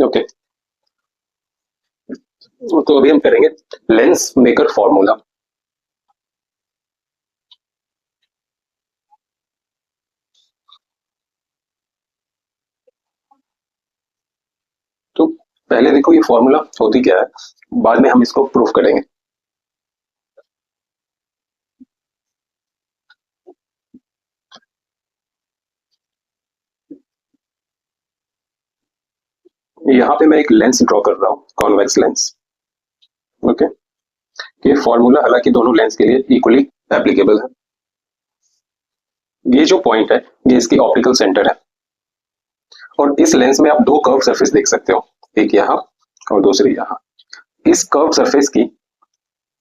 Okay, तो अभी हम करेंगे लेंस मेकर फॉर्मूला। तो पहले देखो ये फॉर्मूला होती क्या है, बाद में हम इसको प्रूफ करेंगे। यहाँ पे मैं एक लेंस ड्रॉ कर रहा हूँ, कॉन्वेक्स लेंस। ओके, ये फॉर्मूला हालांकि दोनों लेंस के लिए इक्वली एप्लीकेबल है। ये जो पॉइंट है ये इसकी ऑप्टिकल सेंटर है, और इस लेंस में आप दो कर्व सरफेस देख सकते हो, एक यहाँ और दूसरी यहाँ। इस कर्व सरफेस की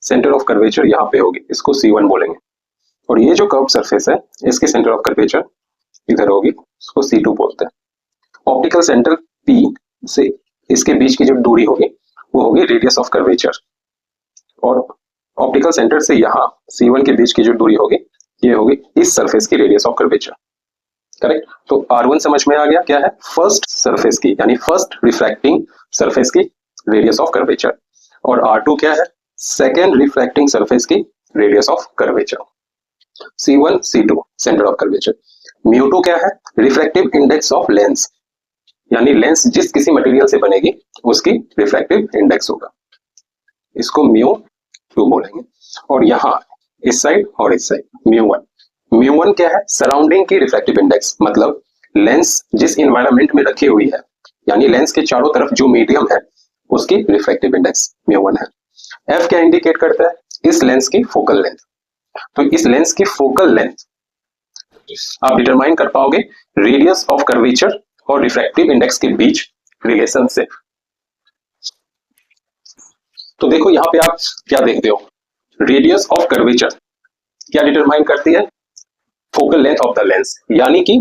सेंटर ऑफ कर्वेचर यहाँ पे होगी, इसको C1 बोलेंगे। और ये जो कर्व सरफेस है इसकी सेंटर ऑफ कर्वेचर इधर होगी, इसको C2 बोलते हैं। ऑप्टिकल सेंटर P से इसके बीच की जो दूरी होगी वो होगी रेडियस ऑफ कर्वेचर, और ऑप्टिकल सेंटर से यहाँ C1 के बीच की जो दूरी होगी ये होगी इस सरफेस की रेडियस ऑफ कर्वेचर। करेक्ट। तो R1 समझ में आ गया क्या है, फर्स्ट सरफेस की यानी फर्स्ट रिफ्रैक्टिंग सरफेस की रेडियस ऑफ कर्वेचर, और R2 क्या है, सेकेंड रिफ्रैक्टिंग सरफेस की radius of curvature. C1 C2 centre of curvature. μ2 क्या है, रिफ्रैक्टिव इंडेक्स ऑफ लेंस, यानी लेंस जिस किसी मटेरियल से बनेगी उसकी रिफ्रैक्टिव इंडेक्स होगा, इसको μ2 बोलेंगे। और यहाँ इस साइड और इस साइड μ1। μ1 क्या है, सराउंडिंग की रिफ्रैक्टिव इंडेक्स, मतलब लेंस जिस इन्वायरमेंट में रखी हुई है, यानी लेंस के चारों तरफ जो मीडियम है उसकी रिफ्रैक्टिव इंडेक्स μ1 है। F क्या इंडिकेट करता है, इस लेंस की फोकल लेंथ। तो इस लेंस की फोकल लेंथ आप डिटरमाइन कर पाओगे रेडियस ऑफ कर्वेचर और रिफ्रैक्टिव इंडेक्स के बीच रिलेशन से। तो देखो यहाँ पे आप क्या देखते हो, रेडियस ऑफ कर्वेचर क्या डिटरमाइन करती है, focal length of the lens, यानी कि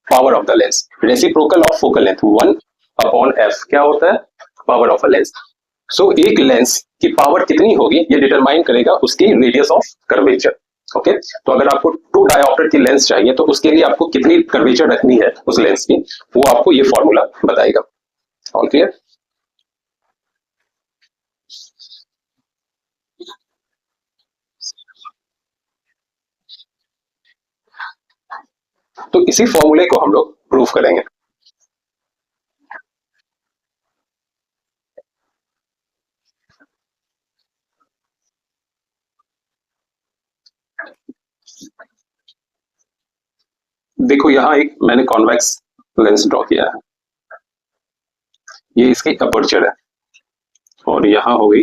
power of the lens. Reciprocal of focal length 1/f क्या होता है, पावर ऑफ अ लेंस। सो एक लेंस की पावर कितनी होगी ये डिटरमाइन करेगा उसकी रेडियस ऑफ कर्वेचर। ओके, तो अगर आपको 2 डायोप्टर की लेंस चाहिए तो उसके लिए आपको कितनी कर्वेचर रखनी है उस लेंस की, वो आपको ये फॉर्मूला बताएगा। All clear. तो इसी फॉर्मूले को हम लोग प्रूफ करेंगे। देखो यहाँ एक मैंने कॉन्वेक्स लेंस ड्रॉ किया है, ये इसकी अपर्चर है, और यहाँ हो गई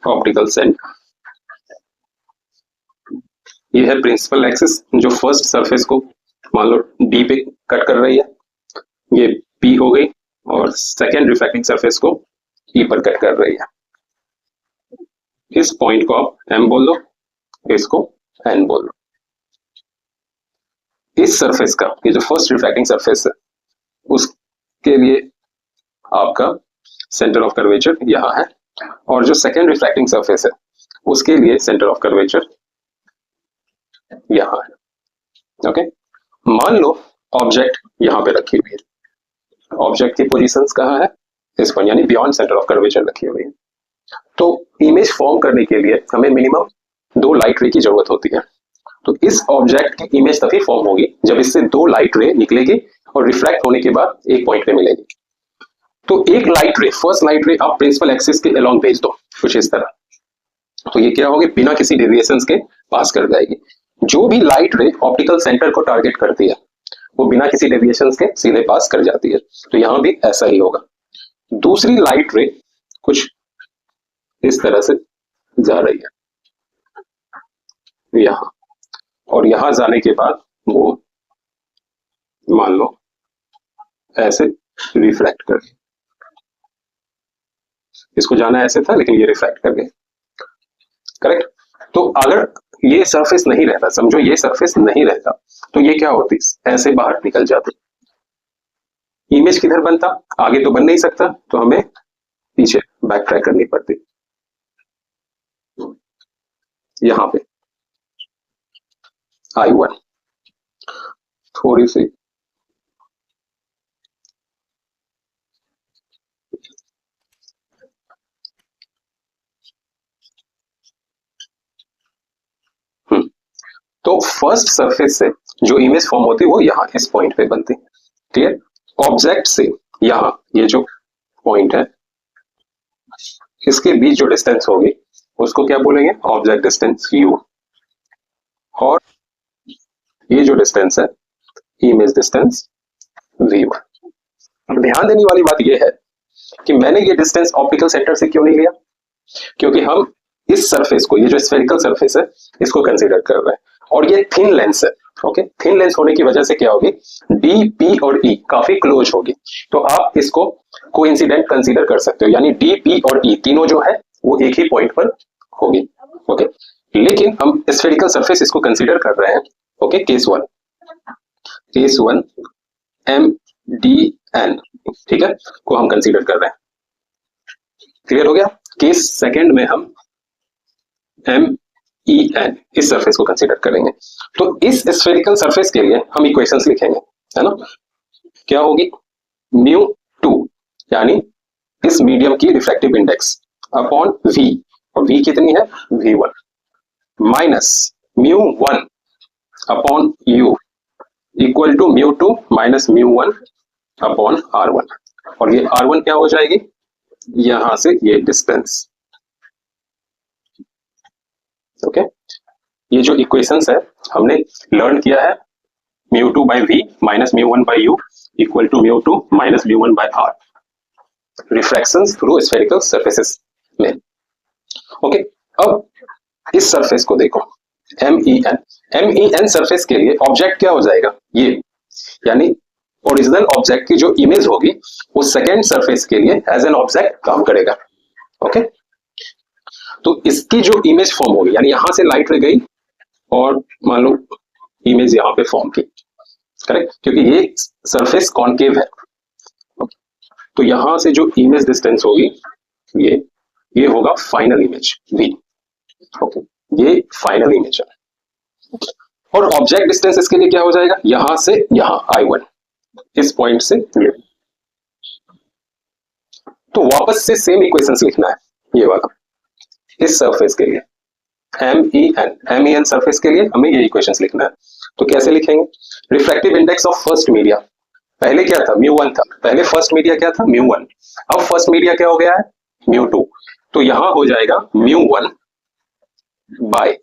ऑप्टिकल सेंटर। ये है प्रिंसिपल एक्सिस जो फर्स्ट सरफेस को मान लो डी पे कट कर रही है, ये पी हो गई, और सेकेंड रिफ्रैक्टिंग सरफेस को ई पर कट कर रही है। इस पॉइंट को आप एम बोल दो, इसको एन बोल दो। इस सरफेस का ये जो फर्स्ट रिफ्रैक्टिंग सरफेस है उसके लिए आपका सेंटर ऑफ कर्वेचर यहाँ है, और जो सेकेंड रिफ्रैक्टिंग सरफेस है उसके लिए सेंटर ऑफ कर्वेचर यहाँ है। ओके, मान लो ऑब्जेक्ट यहाँ पे रखी हुई है, ऑब्जेक्ट की पोजीशंस कहाँ है, इस पर, यानी बियॉन्ड सेंटर ऑफ कर्वेचर रखी हुई है। तो इमेज फॉर्म करने के लिए हमें मिनिमम 2 लाइट रे की जरूरत होती है। तो इस ऑब्जेक्ट की इमेज तभी फॉर्म होगी जब इससे 2 लाइट रे निकलेगी और रिफ्रैक्ट होने के बाद एक पॉइंट पे मिलेगी। तो एक लाइट रे, फर्स्ट लाइट रे आप प्रिंसिपल एक्सिस के अलोंग भेज दो कुछ इस तरह, तो ये क्या होगी, बिना किसी डेविएशन के पास कर जाएगी। जो भी लाइट रे ऑप्टिकल सेंटर को टारगेट करती है वो बिना किसी डेविएशन के सीधे पास कर जाती है। तो यहाँ भी ऐसा ही होगा। दूसरी लाइट रे कुछ इस तरह से जा रही है यहाँ, और यहाँ जाने के बाद वो मान लो ऐसे रिफ्रैक्ट कर, इसको जाना ऐसे था लेकिन ये रिफ्रैक्ट कर गए। करेक्ट। तो अगर ये सरफेस नहीं रहता, समझो ये सरफेस नहीं रहता, तो ये क्या होती, ऐसे बाहर निकल जाती, इमेज किधर बनता, आगे तो बन नहीं सकता, तो हमें पीछे बैक ट्रैक करनी पड़ती, यहाँ पे I1 थोड़ी सी तो फर्स्ट सरफेस से जो इमेज फॉर्म होती है वो यहाँ इस पॉइंट पे बनती है। क्लियर? ऑब्जेक्ट से यहाँ ये जो पॉइंट है इसके बीच जो डिस्टेंस होगी उसको क्या बोलेंगे? Object distance u। और ये जो डिस्टेंस है इमेज डिस्टेंस v1। अब ध्यान देने वाली बात यह है कि मैंने ये डिस्टेंस ऑप्टिकल सेंटर से क्यों नहीं लिया? क्योंकि हम इस सरफेस को, ये जो स्फेरिकल सरफेस है, इसको कंसीडर कर रहे हैं और ये थिन लेंस है। ओके, थिन लेंस होने की वजह से क्या होगी? डी, पी और ई काफी क्लोज होगी, तो आप इसको कोइंसिडेंट कंसीडर कर सकते हो, यानी डी, पी और ई तीनों जो है वो एक ही पॉइंट पर होगी। ओके, लेकिन हम स्फेरिकल सरफेस इसको कंसीडर कर रहे हैं। Okay, case one M D N, ठीक है, को हम कंसीडर कर रहे हैं। क्लियर हो गया? केस सेकंड में हम एम ई एन इस सरफेस को कंसीडर करेंगे। तो इस स्फेरिकल सरफेस के लिए हम इक्वेशंस लिखेंगे, है ना? क्या होगी? म्यू टू यानी इस मीडियम की रिफ्रैक्टिव इंडेक्स अपॉन वी, और वी कितनी है? v1 minus mu one upon u equal to mu two minus mu one upon r1। और ये r1 क्या हो जाएगी? यहां से ये डिस्टेंस। ओके, ये जो इक्वेशंस है हमने लर्न किया है, mu two by we minus mu one by u equal to mu two minus mu one by r, refraction through spherical surfaces में। ओके, अब इस सरफेस को देखो, एम ई एन सरफेस के लिए ऑब्जेक्ट क्या हो जाएगा? ये, यानी ओरिजिनल ऑब्जेक्ट की जो इमेज होगी वो सेकेंड सरफेस के लिए एज एन ऑब्जेक्ट काम करेगा। ओके, तो इसकी जो इमेज फॉर्म होगी, यानी यहां से लाइट गई और मान लो इमेज यहाँ पे फॉर्म की, करेक्ट, क्योंकि ये सरफेस कॉन्केव है। तो यहां से जो इमेज डिस्टेंस होगी ये होगा फाइनल इमेज v। ओके, ये फाइनल इमेज है। और ऑब्जेक्ट डिस्टेंस इसके लिए क्या हो जाएगा? यहां से यहां i1, इस पॉइंट से ये। तो वापस से सेम इक्वेशंस लिखना है, ये वाला इस सरफेस के लिए एम ई एन सरफेस के लिए हमें ये इक्वेशंस लिखना है। तो कैसे लिखेंगे? Refractive index of first media, पहले क्या था? म्यू वन था, पहले फर्स्ट मीडिया क्या था? Mu one. अब फर्स्ट मीडिया क्या हो गया है? Mu two. तो यहां हो जाएगा mu one by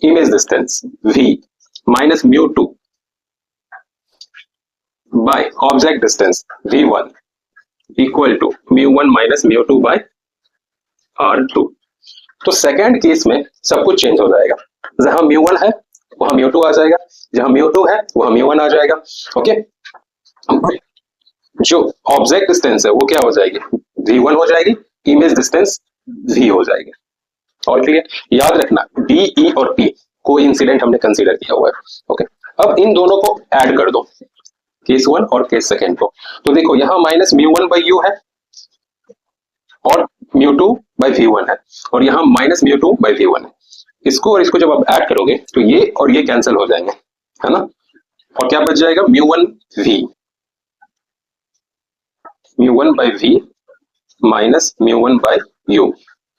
image distance v minus mu two by object distance v1 equal to mu one minus mu two by r2। तो सेकेंड केस में सब कुछ चेंज हो जाएगा, जहां म्यू वन है वहां म्यू टू आ जाएगा, जहां म्यू टू है वहां म्यू वन आ जाएगा। ओके, जो ऑब्जेक्ट डिस्टेंस है वो क्या हो जाएगी? v1 हो जाएगी, इमेज डिस्टेंस v हो जाएगी। और क्लियर? याद रखना d, e और p को इंसिडेंट हमने कंसीडर किया हुआ है। ओके, अब इन दोनों को ऐड कर दो, केस वन और केस सेकेंड को। तो देखो यहाँ minus mu one by u है और mu two by v one है, और यहाँ minus mu two by v one है। इसको और इसको जब आप ऐड करोगे तो ये और ये कैंसिल हो जाएंगे, है ना? और क्या बच जाएगा? Mu one by we minus mu one by U,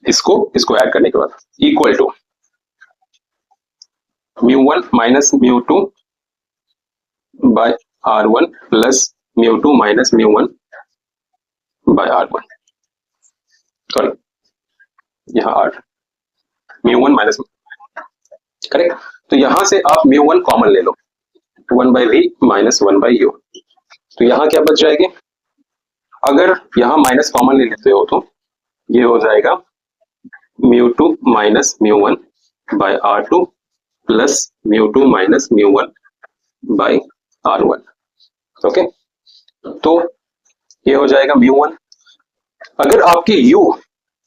इसको ऐड करने के बाद equal to mu one minus mu two by r1 plus mu two minus mu one by r1, sorry यहाँ r mu one minus, correct. तो यहां से आप mu one common ले लो, one by we minus one by U. तो यहाँ क्या बच जाएगी? अगर यहाँ माइनस कॉमन ले लेते हो तो ये हो जाएगा mu two minus mu one bye r2 plus mu two minus mu one by r1। Okay, तो ये हो जाएगा म्यू वन। अगर आपकी u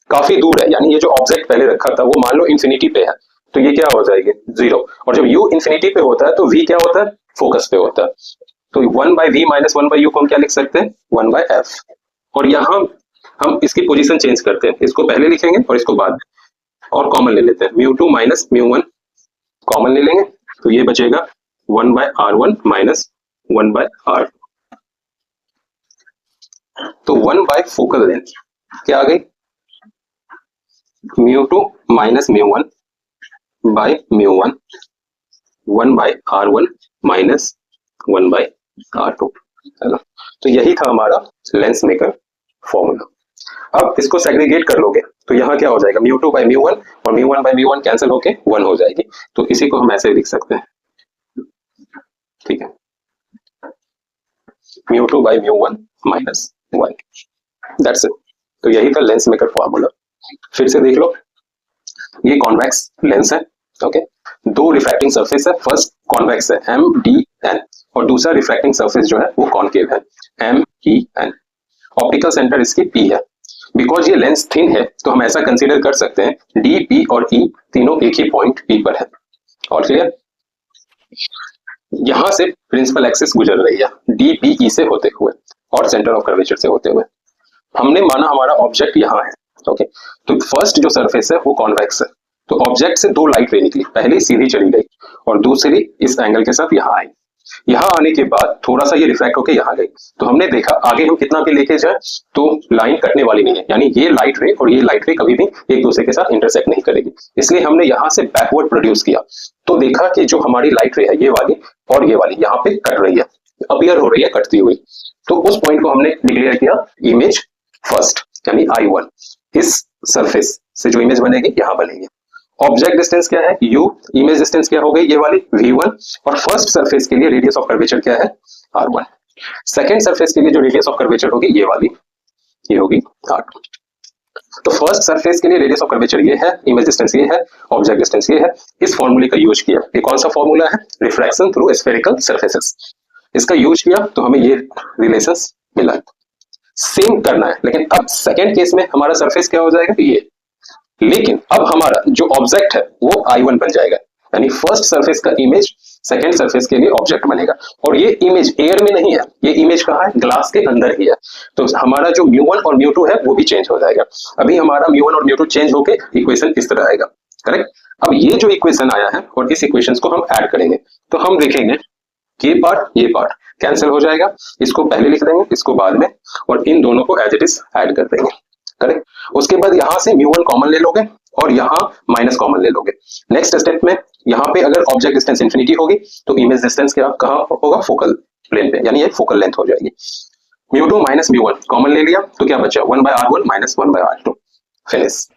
काफी दूर है, यानी ये जो ऑब्जेक्ट पहले रखा था वो मान लो इंफिनिटी पे है, तो ये क्या हो जाएगी? 0। और जब u इंफिनिटी पे होता है तो v क्या होता है? फोकस पे होता है। तो one by we minus one by u को हम क्या लिख सकते हैं? One by f. और यहाँ हम इसकी पोजीशन चेंज करते हैं, इसको पहले लिखेंगे और इसको बाद में, और कॉमन ले लेते हैं, mu two minus mu one common ले लेंगे, तो ये बचेगा one by r1 minus one by r। तो वन बाय फोकल लेंथ क्या आ गई? Mu two minus mu one by μ1 1 by r1 minus 1 by r2, है ना। तो यही था हमारा लेंस मेकर फॉर्मूला। अब इसको सेग्रीगेट कर लोगे तो यहाँ क्या हो जाएगा, μ2 बाय μ1 और μ1 बाय μ1 कैंसिल होके 1 हो जाएगी। तो इसी को हम ऐसे लिख सकते हैं, ठीक है, μ2 बाय μ1 माइनस 1, दैट्स इट। तो यही था लेंस मेकर फॉर्मूला। फिर से देख लो, ये कॉन्वेक्स लेंस है, ओके, दो रिफ्रैक्टिंग सरफेस है, फर्स्ट कॉन्वेक्स है MDN और दूसरा रिफ्रैक्टिंग सरफेस जो है वो कॉनकेव है MEN। ऑप्टिकल सेंटर इसकी P है। बिकॉज ये लेंस थिन है तो हम ऐसा कंसीडर कर सकते हैं D, P और E तीनों एक ही पॉइंट P पर है। और क्लियर, यहां से प्रिंसिपल एक्सिस गुजर रही है DPE से होते हुए और सेंटर ऑफ कर्वेचर से होते हुए। हमने माना हमारा ऑब्जेक्ट यहाँ है, ओके, तो फर्स्ट जो सरफेस है वो कॉन्वेक्स है, तो ऑब्जेक्ट से दो लाइट रे निकली, पहली सीधी चली गई और दूसरी इस एंगल के साथ यहाँ आई। यहाँ आने के बाद थोड़ा सा ये रिफ्रैक्ट होकर यहाँ गई, तो हमने देखा आगे हम कितना भी लेके जाए तो लाइन कटने वाली नहीं है, यानी ये लाइट रे और ये लाइट रे कभी भी एक दूसरे के साथ इंटरसेक्ट नहीं करेगी। इसलिए हमने यहाँ से बैकवर्ड प्रोड्यूस किया, तो देखा कि जो हमारी लाइट रे है ये वाली और ये वाली यहाँ पे कट रही है, अपीयर हो रही है कटती हुई। तो उस पॉइंट को हमने डिक्लेयर किया इमेज फर्स्ट, यानी I1। इस सरफेस से जो इमेज बनेगी यहाँ बनेगी। ऑब्जेक्ट डिस्टेंस क्या है U, इमेज डिस्टेंस क्या हो गई ये वाली V1 और फर्स्ट सरफेस के लिए रेडियस ऑफ कर्वेचर क्या है R1। सेकंड सरफेस के लिए जो रेडियस ऑफ कर्वेचर होगी ये वाली, ये होगी R2। तो फर्स्ट सरफेस के लिए रेडियस ऑफ कर्वेचर ये है, इमेज डिस्टेंस ये है, ऑब्जेक्ट डिस्टेंस ये है। इस फॉर्मूले का यूज किया, ये कौन सा फॉर्मूला है, रिफ्रैक्शन थ्रू स्फेरिकल सरफेसेस। इसका यूज किया तो हमें ये रिलेशंस मिला। सेम करना है, लेकिन अब सेकंड केस में हमारा सरफेस क्या हो जाएगा ये, लेकिन अब हमारा जो ऑब्जेक्ट है वो I1 बन जाएगा, यानी फर्स्ट सरफेस का इमेज सेकंड सरफेस के लिए ऑब्जेक्ट बनेगा। और ये इमेज एयर में नहीं है, ये इमेज कहाँ है, ग्लास के अंदर ही है। तो हमारा जो μ1 और μ2 है वो भी चेंज हो जाएगा। अभी हमारा μ1 और μ2 चेंज होके इक्वेशन इस तरह आएगा, करेक्ट। अब ये जो इक्वेशन आया है और इस इक्वेशन को हम ऐड करेंगे तो हम देखेंगे ये पार्ट कैंसिल हो जाएगा, इसको पहले लिख देंगे इसको बाद में, और इन दोनों को एज इट इज ऐड कर देंगे, करेक्ट। उसके बाद यहाँ से μ1 कॉमन ले लोगे और यहाँ माइनस कॉमन ले लोगे। नेक्स्ट स्टेप में यहाँ पे अगर ऑब्जेक्ट डिस्टेंस इंफिनिटी होगी तो इमेज डिस्टेंस क्या कहाँ होगा, फोकल प्लेन पे, यानी ये फोकल लेंथ हो जाएगी। μ2 माइनस μ1 कॉमन ले लिया तो क्या बचा 1 by R1 minus 1 by R2, finish.